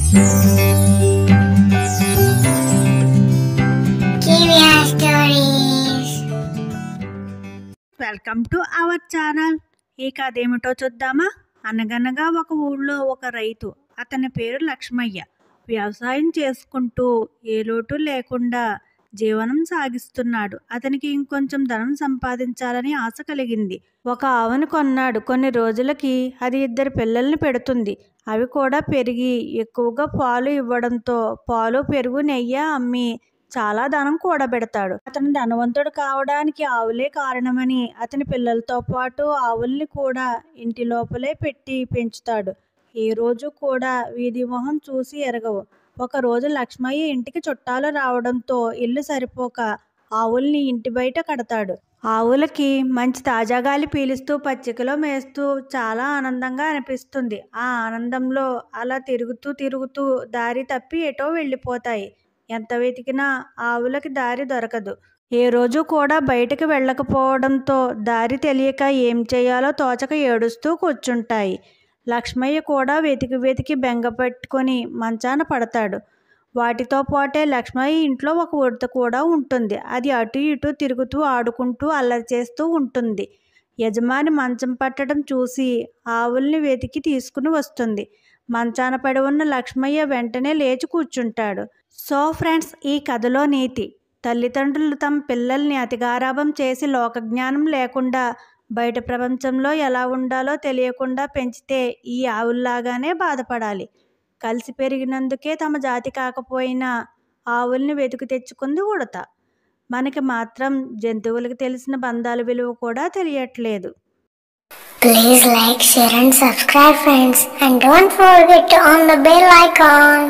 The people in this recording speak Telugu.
Welcome to our channel. ఈ కథ ఏమిటో చూద్దామా. అనగనగా ఒక ఊళ్ళో ఒక రైతు, అతని పేరు లక్ష్మయ్య. వ్యవసాయం చేసుకుంటూ ఏ లోటు లేకుండా జీవనం సాగిస్తున్నాడు. అతనికి ఇంకొంచెం ధనం సంపాదించాలని ఆశ కలిగింది. ఒక ఆవును కొన్నాడు. కొన్ని రోజులకి అది 2 పిల్లల్ని పెడుతుంది. అవి కూడా పెరిగి ఎక్కువగా పాలు ఇవ్వడంతో పాలు, పెరుగు, నెయ్యి అమ్మి చాలా ధనం కూడబెడతాడు. అతను ధనవంతుడు కావడానికి ఆవులే కారణమని అతని పిల్లలతో పాటు ఆవుల్ని కూడా ఇంటి లోపలే పెట్టి పెంచుతాడు. ఏ రోజు కూడా వీధి మొహం చూసి ఎరగవు. ఒకరోజు లక్ష్మయ్య ఇంటికి చుట్టాలు రావడంతో ఇల్లు సరిపోక ఆవుల్ని ఇంటి బయట కడతాడు. ఆవులకి మంచి తాజా గాలి పీలుస్తూ పచ్చికలో మేస్తూ చాలా ఆనందంగా అనిపిస్తుంది. ఆ ఆనందంలో అలా తిరుగుతూ దారి తప్పి ఎటో వెళ్ళిపోతాయి. ఎంత వెతికినా ఆవులకి దారి దొరకదు. ఏ రోజు కూడా బయటకు వెళ్ళకపోవడంతో దారి తెలియక ఏం చేయాలో తోచక ఏడుస్తూ కూర్చుంటాయి. లక్ష్మయ్య కూడా వెతికి బెంగ పెట్టుకొని మంచాన పడతాడు. వాటితో పాటే లక్ష్మయ్య ఇంట్లో ఒక ఉడత కూడా ఉంటుంది. అది అటు ఇటు తిరుగుతూ ఆడుకుంటూ అల్లరి చేస్తూ ఉంటుంది. యజమాని మంచం పట్టడం చూసి ఆవుల్ని వెతికి తీసుకుని వస్తుంది. మంచాన పడి ఉన్న లక్ష్మయ్య వెంటనే లేచి కూర్చుంటాడు. సో ఫ్రెండ్స్, ఈ కథలో నీతి: తల్లిదండ్రులు తమ పిల్లల్ని అతి గారాబం చేసి లోకజ్ఞానం లేకుండా బయట ప్రపంచంలో ఎలా ఉండాలో తెలియకుండా పెంచితే ఈ ఆవుల్లాగానే బాధపడాలి. కలిసి పెరిగినందుకే తమ జాతి కాకపోయినా ఆవుల్ని వెతుకు తెచ్చుకుంది ఉడత. మనకి మాత్రం జంతువులకు తెలిసిన బంధాల విలువ కూడా తెలియట్లేదు. Please like, share and subscribe friends, and don't forget to on the bell icon.